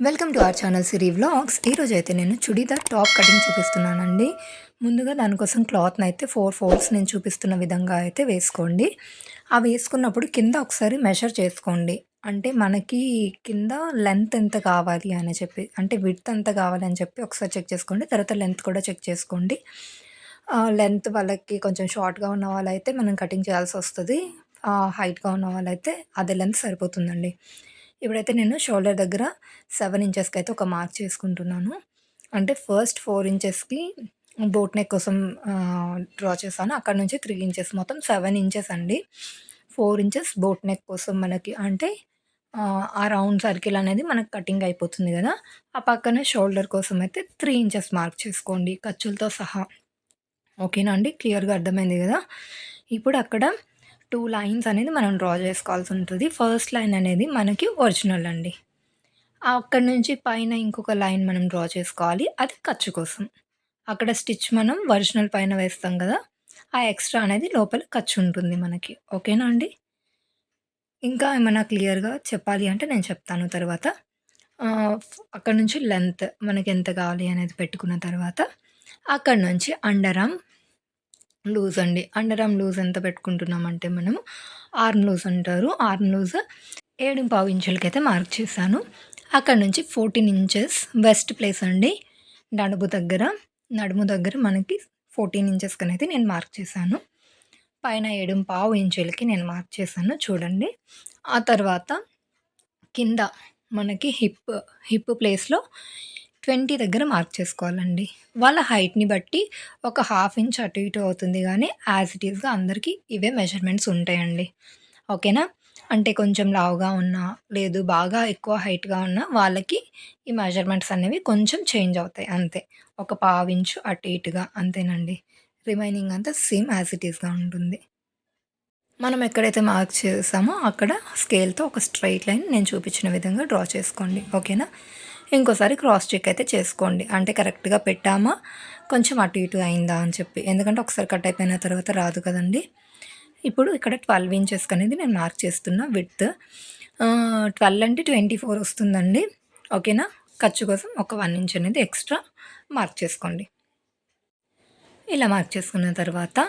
Welcome to our channel Siri vlogs. ఈరోజు అయితే నేను చుడీదార్ టాప్ కటింగ్ చూపిస్తున్నానండి. ముందుగా దానికోసం క్లాత్ని అయితే 4 ఫోల్డ్స్ నేను చూపిస్తున్న విధంగా అయితే వేసుకోండి. ఆ వేసుకున్నప్పుడు కింద ఒకసారి మెజర్ చేసుకోండి. అంటే మనకి కింద లెంత్ ఎంత కావాలి అని చెప్పి, అంటే విడ్త్ ఎంత కావాలి అని చెప్పి ఒకసారి చెక్ చేసుకోండి. తర్వాత లెంత్ కూడా చెక్ చేసుకోండి. లెంత్ వాళ్ళకి కొంచెం షార్ట్గా ఉన్న వాళ్ళైతే మనం కటింగ్ చేయాల్సి వస్తుంది. హైట్గా ఉన్న వాళ్ళైతే అదే లెంత్ సరిపోతుందండి. ఇప్పుడైతే నేను షోల్డర్ దగ్గర 7 ఇంచెస్కి అయితే ఒక మార్క్ చేసుకుంటున్నాను. అంటే ఫస్ట్ 4 ఇంచెస్కి బోట్ నెక్ కోసం డ్రా చేశాను. అక్కడ నుంచి 3 ఇంచెస్, మొత్తం 7 ఇంచెస్ అండి. 4 ఇంచెస్ బోట్ నెక్ కోసం మనకి, అంటే ఆ రౌండ్ సర్కిల్ అనేది మనకు కటింగ్ అయిపోతుంది కదా. ఆ పక్కనే షోల్డర్ కోసం అయితే 3 ఇంచెస్ మార్క్ చేసుకోండి ఖర్చులతో సహా. ఓకేనా అండి, క్లియర్గా అర్థమైంది కదా. ఇప్పుడు అక్కడ 2 లైన్స్ అనేది మనం డ్రా చేసుకోవాల్సి ఉంటుంది. ఫస్ట్ లైన్ అనేది మనకి ఒరిజినల్ అండి. అక్కడి నుంచి పైన ఇంకొక లైన్ మనం డ్రా చేసుకోవాలి, అది ఖర్చు కోసం. అక్కడ స్టిచ్ మనం ఒరిజినల్ పైన వేస్తాం కదా, ఆ ఎక్స్ట్రా అనేది లోపల ఖర్చు ఉంటుంది మనకి. ఓకేనా అండి. ఇంకా ఏమైనా క్లియర్గా చెప్పాలి అంటే నేను చెప్తాను తర్వాత. అక్కడ నుంచి లెంత్ మనకి ఎంత కావాలి అనేది పెట్టుకున్న తర్వాత, అక్కడ నుంచి అండర్ ఆర్మ్ లూజ్ అండి. అండర్ ఆర్మ్ లూజ్ ఎంత పెట్టుకుంటున్నామంటే మనము ఆర్మ్ లూజ్ అంటారు. ఆర్మ్ లూజ్ 7.5 ఇంచులకైతే మార్క్ చేశాను. అక్కడ నుంచి 14 ఇంచెస్ వెస్ట్ ప్లేస్ అండి. నడుము దగ్గర మనకి 14 ఇంచెస్కి అనేది నేను మార్క్ చేశాను. పైన 7.5 ఇంచులకి నేను మార్క్ చేశాను చూడండి. ఆ తర్వాత కింద మనకి హిప్ ప్లేస్లో 20 దగ్గర మార్క్ చేసుకోవాలండి. వాళ్ళ హైట్‌ని బట్టి ఒక హాఫ్ ఇంచ్ అటు ఇటు అవుతుంది కానీ యాజ్ ఇట్ ఈస్‌గా అందరికీ ఇవే మెజర్మెంట్స్ ఉంటాయండి. ఓకేనా. అంటే కొంచెం లావుగా ఉన్నా, లేదు బాగా ఎక్కువ హైట్‌గా ఉన్న వాళ్ళకి ఈ మెజర్మెంట్స్ అనేవి కొంచెం చేంజ్ అవుతాయి అంతే. ఒక పావు ఇంచు అటు ఇటుగా అంతేనండి. రిమైనింగ్ అంతా సేమ్ యాజ్ ఇట్ ఈస్‌గా ఉంటుంది. మనం ఎక్కడైతే మార్క్ చేసామో అక్కడ స్కేల్‌తో ఒక స్ట్రెయిట్ లైన్ నేను చూపించిన విధంగా డ్రా చేసుకోండి. ఓకేనా. ఇంకోసారి క్రాస్ చెక్ అయితే చేసుకోండి, అంటే కరెక్ట్‌గా పెట్టామా, కొంచెం అటు ఇటు అయిందా అని చెప్పి. ఎందుకంటే ఒకసారి కట్ అయిపోయిన తర్వాత రాదు కదండీ. ఇప్పుడు ఇక్కడ 12 ఇంచెస్కి అనేది నేను మార్క్ చేస్తున్నా విడ్త్. 12 అంటే 24 వస్తుందండి. ఓకేనా. ఖర్చు కోసం ఒక 1 ఇంచ్ అనేది ఎక్స్ట్రా మార్క్ చేసుకోండి. ఇలా మార్క్ చేసుకున్న తర్వాత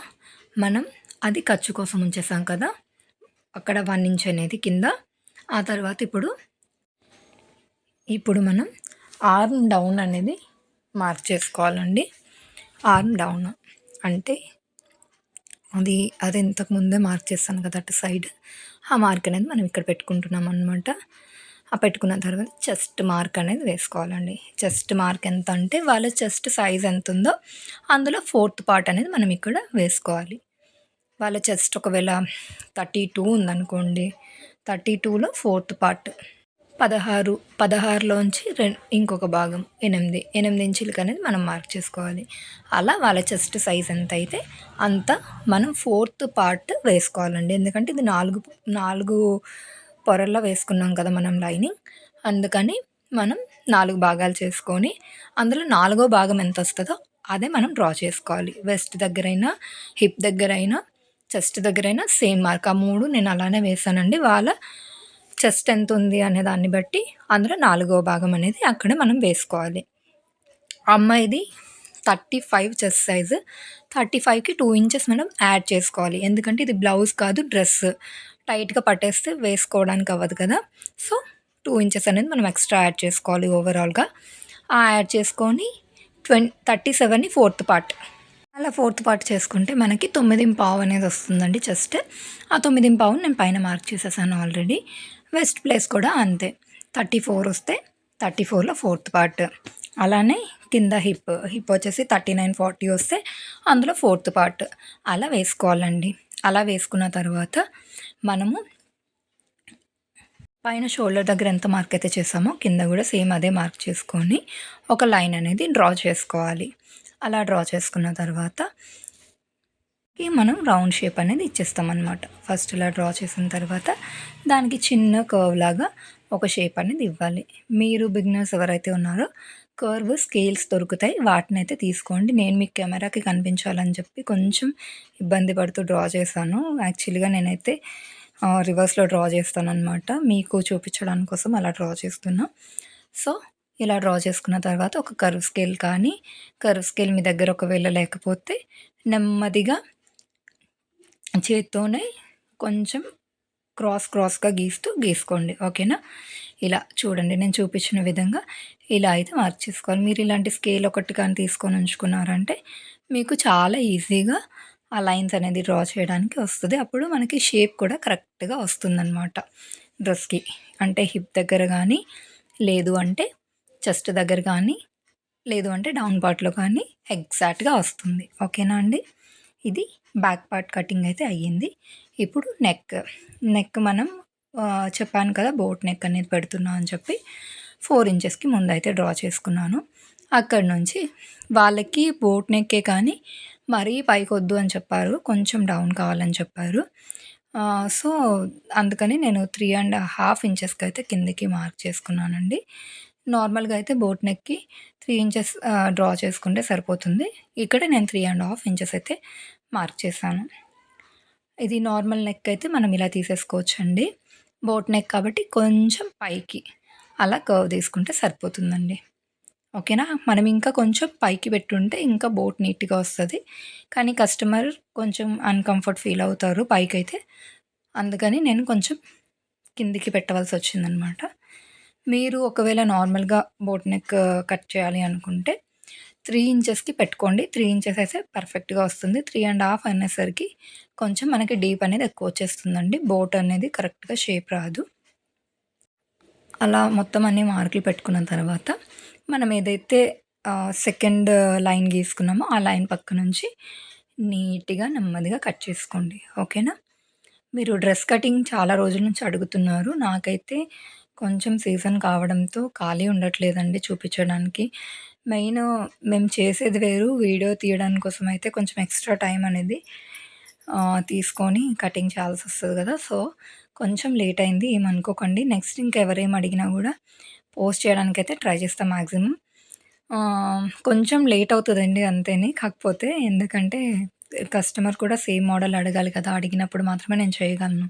మనం అది ఖర్చు కోసం ఉంచేసాం కదా, అక్కడ 1 ఇంచ్ అనేది కింద. ఆ తర్వాత ఇప్పుడు మనం ఆర్మ్ డౌన్ అనేది మార్క్ చేసుకోవాలండి. ఆర్మ్ డౌన్ అంటే అది ఇంతకుముందే మార్క్ చేస్తాను కదా అటు సైడ్, ఆ మార్క్ అనేది మనం ఇక్కడ పెట్టుకుంటున్నాం అనమాట. ఆ పెట్టుకున్న తర్వాత చెస్ట్ మార్క్ అనేది వేసుకోవాలండి. చెస్ట్ మార్క్ ఎంత అంటే వాళ్ళ చెస్ట్ సైజ్ ఎంత ఉందో అందులో 4th పార్ట్ అనేది మనం ఇక్కడ వేసుకోవాలి. వాళ్ళ చెస్ట్ ఒకవేళ 32 ఉందనుకోండి, 32లో 4th పార్ట్ 16లోంచి ఇంకొక భాగం 8 ఇంచులకి అనేది మనం మార్క్ చేసుకోవాలి. అలా వాళ్ళ చెస్ట్ సైజ్ ఎంత అయితే అంత మనం 4th పార్ట్ వేసుకోవాలండి. ఎందుకంటే ఇది 4 పొరల్లో వేసుకున్నాం కదా మనం లైనింగ్. అందుకని మనం 4 భాగాలు చేసుకొని అందులో 4వ భాగం ఎంత వస్తుందో అదే మనం డ్రా చేసుకోవాలి. వెస్ట్ దగ్గరైనా, హిప్ దగ్గరైనా, చెస్ట్ దగ్గరైనా సేమ్ మార్క్. ఆ 3 నేను అలానే వేసానండి. వాళ్ళ చెస్ట్ ఎంత ఉంది అనే దాన్ని బట్టి అందులో 4వ భాగం అనేది అక్కడే మనం వేసుకోవాలి. అమ్మాయిది 35 చెస్ట్ సైజు. 35కి 2 ఇంచెస్ మనం యాడ్ చేసుకోవాలి. ఎందుకంటే ఇది బ్లౌజ్ కాదు, డ్రెస్. టైట్గా పట్టేస్తే వేసుకోవడానికి అవ్వదు కదా. సో 2 ఇంచెస్ అనేది మనం ఎక్స్ట్రా యాడ్ చేసుకోవాలి ఓవరాల్గా. యాడ్ చేసుకొని 37ని 4th పార్ట్, అలా 4th పార్ట్ చేసుకుంటే మనకి 9.5 అనేది వస్తుందండి చెస్ట్. ఆ 9.5 నేను పైన మార్క్ చేసేసాను ఆల్రెడీ. వెస్ట్ ప్లేస్ కూడా అంతే, 34 వస్తే 34లో 4th పార్ట్. అలానే కింద హిప్ వచ్చేసి 39-40 వస్తే అందులో 4th పార్ట్. అలా వేసుకోవాలండి. అలా వేసుకున్న తర్వాత మనము పైన షోల్డర్ దగ్గర ఎంత మార్క్ అయితే చేసామో కింద కూడా సేమ్ అదే మార్క్ చేసుకొని ఒక లైన్ అనేది డ్రా చేసుకోవాలి. అలా డ్రా చేసుకున్న తర్వాత మనం రౌండ్ షేప్ అనేది ఇచ్చేస్తామన్నమాట. ఫస్ట్ ఇలా డ్రా చేసిన తర్వాత దానికి చిన్న కర్వ్ లాగా ఒక షేప్ అనేది ఇవ్వాలి. మీరు బిగినర్స్ ఎవరైతే ఉన్నారో కర్వ్ స్కేల్స్ దొరుకుతాయి, వాటిని అయితే తీసుకోండి. నేను మీకు కెమెరాకి కనిపించాలని చెప్పి కొంచెం ఇబ్బంది పడుతూ డ్రా చేశాను. యాక్చువల్గా నేనైతే రివర్స్లో డ్రా చేస్తానన్నమాట, మీకు చూపించడానికి కోసం అలా డ్రా చేస్తున్నా. సో, ఇలా డ్రా చేసుకున్న తర్వాత ఒక కర్వ్ స్కేల్ కానీ, కర్వ్ స్కేల్ మీ దగ్గర ఒకవేళ లేకపోతే నెమ్మదిగా చేత్తోనే కొంచెం క్రాస్‌గా గీసుకోండి. ఓకేనా? ఇలా చూడండి నేను చూపించిన విధంగా ఇలా అయితే మార్క్ చేసుకోవాలి. మీరు ఇలాంటి స్కేల్ ఒకటి కానీ తీసుకొని ఉంచుకున్నారంటే మీకు చాలా ఈజీగా ఆ లైన్స్ అనేది డ్రా చేయడానికి వస్తది. అప్పుడు మనకి షేప్ కూడా కరెక్ట్‌గా వస్తుందనమాట డ్రెస్‌కి. అంటే హిప్ దగ్గర గానీ, లేదు అంటే చెస్ట్ దగ్గర కానీ, లేదు అంటే డౌన్ పార్ట్‌లో కానీ ఎగ్జాక్ట్‌గా వస్తుంది. ఓకేనా అండి? ఇది బ్యాక్ పార్ట్ కటింగ్ అయితే అయ్యింది. ఇప్పుడు నెక్ మనం చెప్పాను కదా! బోట్ నెక్ అనేది పెడుతున్నా అని చెప్పి 4 ఇంచెస్‌కి ముందయితే డ్రా చేసుకున్నాను. అక్కడి నుంచి వాళ్ళకి బోట్ నెక్కే కానీ మరీ పైకొద్దు అని చెప్పారు. కొంచెం డౌన్ కావాలని చెప్పారు. సో, అందుకని నేను 3½ ఇంచెస్‌కయితే కిందకి మార్క్ చేసుకున్నానండి. నార్మల్‌గా అయితే బోట్ నెక్‌కి 3 ఇంచెస్ డ్రా చేసుకుంటే సరిపోతుంది. ఇక్కడ నేను 3½ ఇంచెస్ అయితే మార్క్ చేశాను. ఇది నార్మల్ నెక్ అయితే మనం ఇలా తీసేసుకోవచ్చండి. బోట్ నెక్ కాబట్టి కొంచెం పైకి అలా కర్వ్ తీసుకుంటే సరిపోతుందండి. ఓకేనా? మనం ఇంకా కొంచెం పైకి పెట్టుంటే ఇంకా బోట్ నీట్‌గా వస్తది. కానీ కస్టమర్ కొంచెం అన్‌కంఫర్ట్ ఫీల్ అవుతారు పైకైతే. అందుకని నేను కొంచెం కిందికి పెట్టవలసొచ్చిందనమాట. మీరు ఒకవేళ నార్మల్‌గా బోట్ నెక్ కట్ చేయాలి అనుకుంటే 3 ఇంచెస్‌కి పెట్టుకోండి. 3 ఇంచెస్ అయితే పర్ఫెక్ట్‌గా వస్తుంది. 3½ అనేసరికి కొంచెం మనకి డీప్ అనేది ఎక్కువొచ్చేస్తుందండి. బోట్ అనేది కరెక్ట్‌గా షేప్ రాదు. అలా మొత్తం అన్ని మార్కులు పెట్టుకున్న తర్వాత మనం ఏదైతే సెకండ్ లైన్ గీసుకున్నామో ఆ లైన్ పక్క నుంచి నీట్‌గా నెమ్మదిగా కట్ చేసుకోండి. ఓకేనా? మీరు డ్రెస్ కటింగ్ చాలా రోజుల నుంచి అడుగుతున్నారు. నాకైతే కొంచెం సీజన్ కావడంతో ఖాళీ ఉండట్లేదండి చూపించడానికి. మెయిన్ మేము చేసేది వేరు. వీడియో తీయడానికి కోసం అయితే కొంచెం ఎక్స్‌ట్రా టైం అనేది తీసుకొని కటింగ్ చేయాల్సొస్తది గదా! సో, కొంచెం లేట్ అయింది. ఏమనుకోకండి. నెక్స్ట్ ఇంకెవరేం అడిగినా గూడా పోస్ట్ చేయడానికైతే ట్రై చేస్తా మాక్సిమం. కొంచెం లేట్ అవుతదండి అంతేని. కాకపోతే ఎందుకంటే కస్టమర్ కూడా సేమ్ మోడల్ అడగాలి కదా! అడిగినప్పుడు మాత్రమే నేను చేయగలను.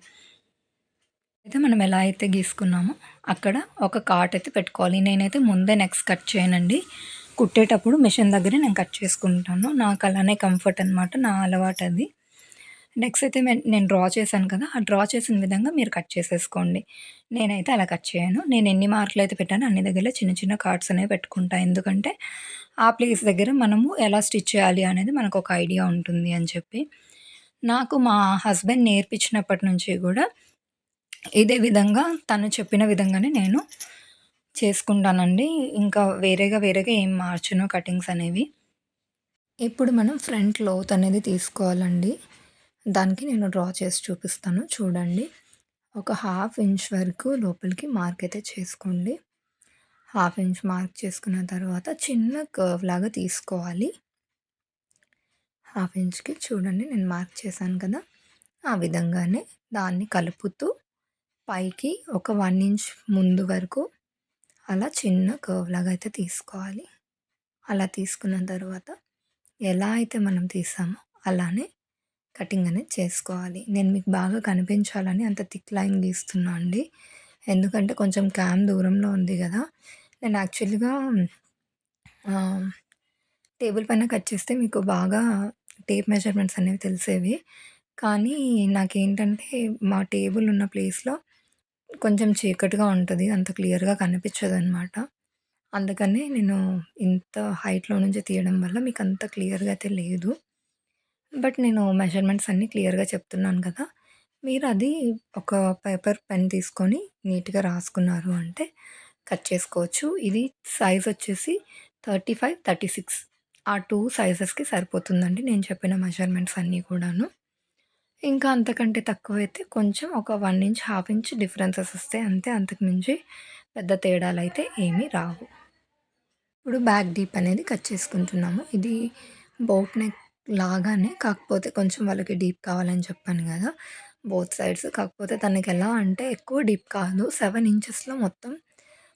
అయితే మనం ఎలా అయితే గీసుకున్నామో అక్కడ ఒక కాట్ అయితే పెట్టుకోవాలి. నేనైతే ముందే నెక్స్ కట్ చేయనండి. కుట్టేటప్పుడు మిషన్ దగ్గరే నేను కట్ చేసుకుంటాను. నాకు అలానే కంఫర్ట్ అనమాట. నా అలవాటది. నెక్స్ట్ అయితే నేను డ్రా చేశాను కదా! ఆ డ్రా చేసిన విధంగా మీరు కట్ చేసేసుకోండి. నేనైతే అలా కట్ చేయను. నేను ఎన్ని మార్కులైతే పెట్టానో అన్ని దగ్గరలో చిన్న చిన్న కార్డ్స్ అనేవి పెట్టుకుంటా. ఎందుకంటే ఆ ప్లేస్ దగ్గర మనము ఎలా స్టిచ్ చేయాలి అనేది మనకొక ఐడియా ఉంటుంది అని చెప్పి. నాకు మా హస్బెండ్ నేర్పించినప్పటి నుంచి గూడా ఇదే విధంగా తను చెప్పిన విధంగానే నేను చేసుకుంటానండి. ఇంకా వేరేగా ఏం మార్చను కటింగ్స్ అనేవి. ఇప్పుడు మనం ఫ్రంట్ లోత్ అనేది తీసుకోవాలండి. దానికి నేను డ్రా చేసి చూపిస్తాను చూడండి. ఒక హాఫ్ ఇంచ్ వరకు లోపలికి మార్క్ అయితే చేసుకోండి. హాఫ్ ఇంచ్ మార్క్ చేసుకున్న తర్వాత చిన్న కర్వ్ లాగా తీసుకోవాలి. హాఫ్ ఇంచ్‌కి చూడండి నేను మార్క్ చేశాను కదా! ఆ విధంగానే దాన్ని కలుపుతూ పైకి ఒక 1 ఇంచ్ ముందు వరకు అలా చిన్న కర్వ్ లాగా అయితే తీసుకోవాలి. అలా తీసుకున్న తర్వాత ఎలా అయితే మనం తీసామో అలానే కటింగ్ అనేది చేసుకోవాలి. నేను మీకు బాగా కనిపించాలని అంత థిక్ లైన్ గీస్తున్నా అండి. ఎందుకంటే కొంచెం క్యామ్ దూరంలో ఉంది గదా! నేను యాక్చువల్‌గా ఆహ్, టేబుల్ పైన కట్ చేస్తే మీకు బాగా టేప్ మెజర్‌మెంట్స్ అనేవి తెలిసేవి. కానీ నాకేంటంటే మా టేబుల్ ఉన్న ప్లేస్‌లో కొంచెం చీకటిగా ఉంటది. అంత క్లియర్‌గా కనిపించదనమాట. అందుకని నేను ఇంత హైట్‌లో నుంచి తీయడం వల్ల మీకంత క్లియర్‌గా అయితే లేదు. బట్ నేను మెజర్‌మెంట్స్ అన్నీ క్లియర్‌గా చెప్తున్నాను కదా! మీరది ఒక పేపర్, పెన్ తీసుకొని నీట్‌గా రాసుకున్నారు అంటే కట్ చేసుకోవచ్చు. ఇది సైజొచ్చేసి 35, 36 ఆ 2 సైజెస్‌కి సరిపోతుందండి నేను చెప్పిన మెజర్‌మెంట్స్ అన్నీ కూడాను. ఇంకా అంతకంటే తక్కువైతే కొంచెం ఒక 1 ఇంచ్, హాఫ్ ఇంచ్ డిఫరెన్సెస్ వస్తాయి అంతే. అంతకు మించి పెద్ద తేడాలైతే ఏమీ రావు. ఇప్పుడు బ్యాక్ డీప్ అనేది కట్ చేసుకుంటున్నాము. ఇది బోట్ నెక్ లాగానే కాకపోతే కొంచెం వాళ్ళకి డీప్ కావాలని చెప్పాను గదా! Both sides. కాకపోతే తనకెలా అంటే ఎక్కువ డీప్ కాదు. 7 ఇంచెస్‌లో మొత్తం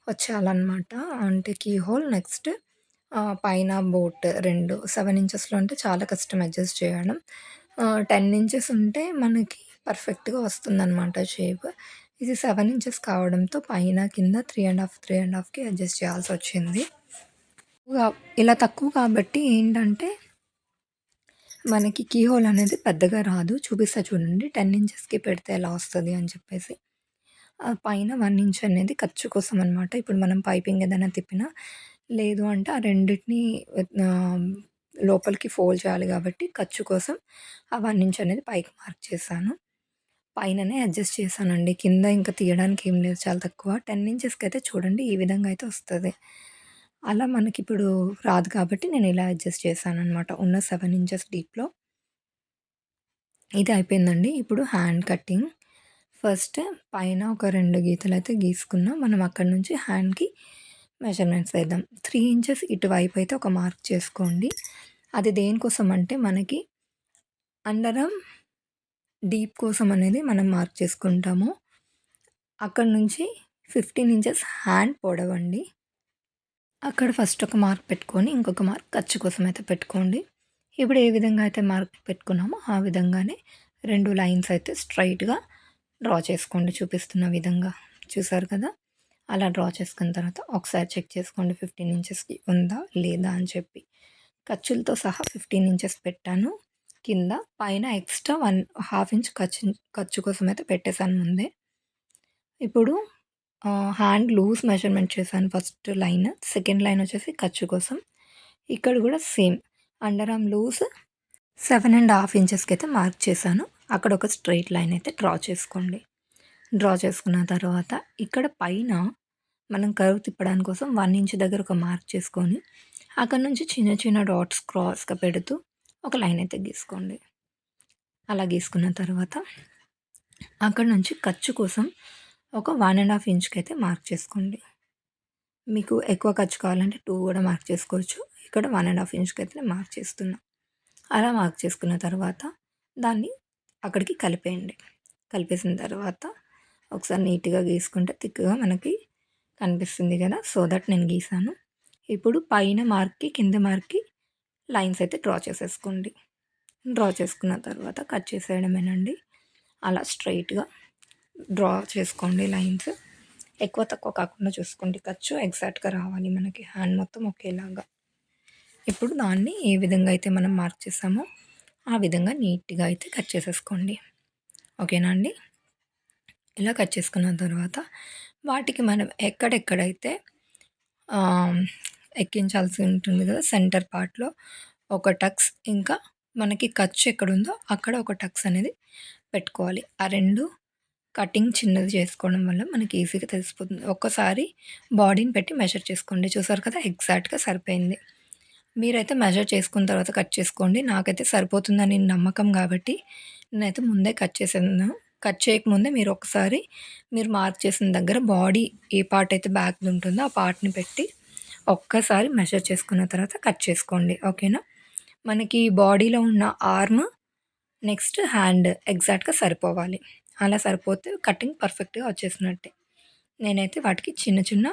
వచ్చేయాలనమాట. అంటే కీ హోల్ నెక్స్ట్ పైన బోట్ 2 7 ఇంచెస్‌లో అంటే చాలా కష్టం అడ్జస్ట్ చేయడం. 10 ఇంచెస్ ఉంటే మనకి పర్ఫెక్ట్‌గా వస్తుందనమాట షేప్. ఇది 7 ఇంచెస్ కావడంతో పైన, కింద 3.5కి అడ్జస్ట్ చేయాల్సొచ్చింది. ఇలా తక్కువ కాబట్టి ఏంటంటే, మనకి కీ హోల్ అనేది పెద్దగా రాదు. చూపిస్తా చూడండి. 10 ఇంచెస్‌కి పెడితే ఎలా వస్తది అని చెప్పేసి. పైన 1 ఇంచ్ అనేది ఖర్చు కోసం అనమాట. ఇప్పుడు మనం పైపింగ్ ఏదైనా తిప్పినా, లేదు అంటే ఆ రెండిటిని ఆహ్, లోపలికి ఫోల్డ్ చేయాలి కాబట్టి ఖర్చు కోసం ఆ 1 ఇంచ్ అనేది పైకి మార్క్ చేశాను. పైననే అడ్జస్ట్ చేశానండి. కింద ఇంకా తీయడానికి ఏం లేదు, చాలా తక్కువ. 10 ఇంచెస్‌కైతే చూడండి ఈ విధంగా అయితే వస్తది. అలా మనకిప్పుడు రాదు కాబట్టి నేను ఇలా అడ్జస్ట్ చేశాననమాట. ఉన్న 7 ఇంచెస్ డీప్‌లో. ఇది అయిపోయిందండి. ఇప్పుడు హ్యాండ్ కటింగ్. ఫస్ట్ పైన ఒక 2 గీతలైతే గీసుకున్నా. మనం అక్కడి నుంచి హ్యాండ్‌కి మెజర్‌మెంట్స్ వేద్దాం. 3 ఇంచెస్ ఇటువైపు అయితే ఒక మార్క్ చేసుకోండి. అది దేనికోసం అంటే మనకి అండర్ ఆర్మ్ డీప్ కోసం అనేది మనం మార్క్ చేసుకుంటాము. అక్కడి నుంచి 15 ఇంచెస్ హ్యాండ్ పొడవండి. అక్కడ ఫస్ట్ ఒక మార్క్ పెట్టుకొని, ఇంకొక మార్క్ ఖర్చు కోసం అయితే పెట్టుకోండి. ఇప్పుడు ఏ విధంగా అయితే మార్క్ పెట్టుకున్నామో ఆ విధంగానే 2 లైన్స్ అయితే స్ట్రెయిట్‌గా డ్రా చేసుకోండి చూపిస్తున్న విధంగా. చూసారు కదా! అలా డ్రా చేసుకున్న తర్వాత ఒకసారి చెక్ చేసుకోండి 15 ఇంచెస్‌కి ఉందా? లేదా? అని చెప్పి. ఖర్చులతో సహా 15 ఇంచెస్ పెట్టాను కింద. పైన ఎక్స్‌ట్రా 1/2 ఇంచ్ ఖర్చు కోసం అయితే పెట్టేసాను ముందే. ఇప్పుడు హ్యాండ్ లూజ్ మెజర్‌మెంట్ చేశాను ఫస్ట్ లైన్. సెకండ్ లైన్ వచ్చేసి ఖర్చు కోసం. ఇక్కడ కూడా సేమ్ అండర్ ఆర్మ్ లూజ్ 7.5 ఇంచెస్‌కైతే మార్క్ చేశాను. అక్కడ ఒక స్ట్రెయిట్ లైన్ అయితే డ్రా చేసుకోండి. డ్రా చేసుకున్న తర్వాత ఇక్కడ పైన మనం కర్వ్ తిప్పడానికి కోసం 1 ఇంచ్ దగ్గర ఒక మార్క్ చేసుకొని, అక్కడి నుంచి చిన్న చిన్న డాట్స్ క్రాస్‌గా పెడుతూ ఒక లైన్ అయితే గీసుకోండి. అలా గీసుకున్న తర్వాత అక్కడి నుంచి ఖర్చు కోసం ఒక 1.5 ఇంచ్‌కైతే మార్క్ చేసుకోండి. మీకు ఎక్కువ ఖర్చు కావాలంటే 2 కూడా మార్క్ చేసుకోవచ్చు. ఇక్కడ 1.5 ఇంచ్‌కైతే నేను మార్క్ చేస్తున్నా. అలా మార్క్ చేసుకున్న తర్వాత దాన్ని అక్కడికి కలిపేయండి. కలిపేసిన తర్వాత ఒకసారి నీట్‌గా గీసుకుంటే థిక్‌గా మనకి కనిపిస్తుంది కదా! సో దట్ నేను గీసాను. ఇప్పుడు పైన మార్క్‌కి, కింద మార్క్‌కి లైన్స్ అయితే డ్రా చేసేసుకోండి. డ్రా చేసుకున్న తర్వాత కట్ చేసేయడమేనండి. అలా స్ట్రెయిట్‌గా డ్రా చేసుకోండి లైన్స్. ఎక్కువ తక్కువ కాకుండా చూసుకోండి. ఖర్చు ఎగ్జాక్ట్‌గా రావాలి మనకి. హ్యాండ్ మొత్తం ఒకేలాగా. ఇప్పుడు దాన్ని ఏ విధంగా అయితే మనం మార్క్ చేసామో ఆ విధంగా నీట్‌గా అయితే కట్ చేసేసుకోండి. ఓకేనా అండి? ఇలా కట్ చేసుకున్న తర్వాత వాటికి మనం ఎక్కడెక్కడైతే ఆహ్, ఎక్కించాల్సి ఉంటుంది కదా! సెంటర్ పార్ట్‌లో ఒక టక్స్, ఇంకా మనకి ఖర్చు ఎక్కడుందో అక్కడ ఒక టక్స్ అనేది పెట్టుకోవాలి. ఆ 2 కటింగ్ చిన్నది చేసుకోవడం వల్ల మనకి ఈజీగా తెలిసిపోతుంది. ఒక్కసారి బాడీని పెట్టి మెజర్ చేసుకోండి. చూసారు కదా! ఎగ్జాక్ట్‌గా సరిపోయింది. మీరైతే మెజర్ చేసుకున్న తర్వాత కట్ చేసుకోండి. నాకైతే సరిపోతుందని నమ్మకం కాబట్టి నేనైతే ముందే కట్ చేశాను. కట్ చేయకముందే మీరు ఒకసారి మీరు మార్క్ చేసిన దగ్గర బాడీ ఏ పార్ట్ అయితే బ్యాక్‌ది ఉంటుందో ఆ పార్ట్‌ని పెట్టి ఒక్కసారి మెజర్ చేసుకున్న తర్వాత కట్ చేసుకోండి. ఓకేనా? మనకి బాడీలో ఉన్న ఆర్మ్, నెక్స్ట్ హ్యాండ్ ఎగ్జాక్ట్‌గా సరిపోవాలి. అలా సరిపోతే కటింగ్ పర్ఫెక్ట్‌గా వచ్చేసినట్టే. నేనైతే వాటికి చిన్న చిన్న